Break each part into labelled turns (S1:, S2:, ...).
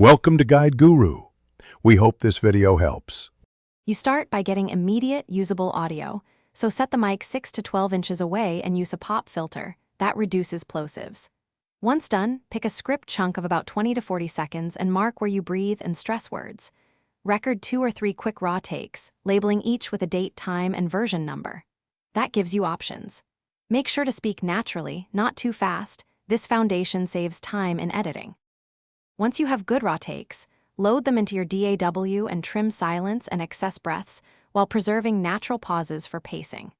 S1: Welcome to Guide Guru. We hope this video helps.
S2: You start by getting immediate, usable audio, so set the mic 6 to 12 inches away and use a pop filter. That reduces plosives. Once done, pick a script chunk of about 20 to 40 seconds and mark where you breathe and stress words. Record 2 or 3 quick raw takes, labeling each with a date, time, and version number. That gives you options. Make sure to speak naturally, not too fast. This foundation saves time in editing. Once you have good raw takes, load them into your DAW and trim silence and excess breaths while preserving natural pauses for pacing.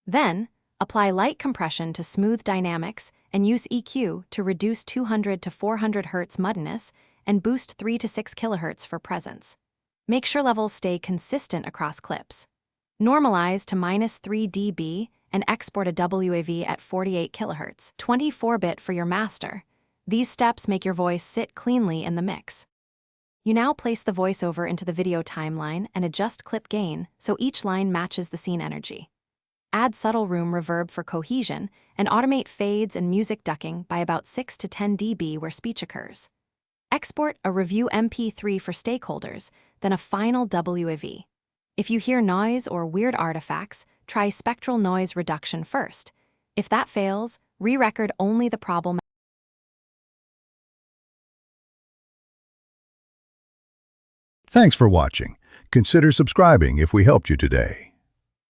S2: Then, apply light compression to smooth dynamics and use EQ to reduce 200 to 400 Hz muddiness and boost 3 to 6 kHz for presence. Make sure levels stay consistent across clips. Normalize to -3 dB and export a WAV at 48 kHz, 24-bit for your master. These steps make your voice sit cleanly in the mix. You now place the voiceover into the video timeline and adjust clip gain so each line matches the scene energy. Add subtle room reverb for cohesion and automate fades and music ducking by about 6 to 10 dB where speech occurs. Export a review MP3 for stakeholders, then a final WAV. If you hear noise or weird artifacts, try spectral noise reduction first. If that fails, re-record only the problem.
S1: Thanks for watching. Consider subscribing if we helped you today.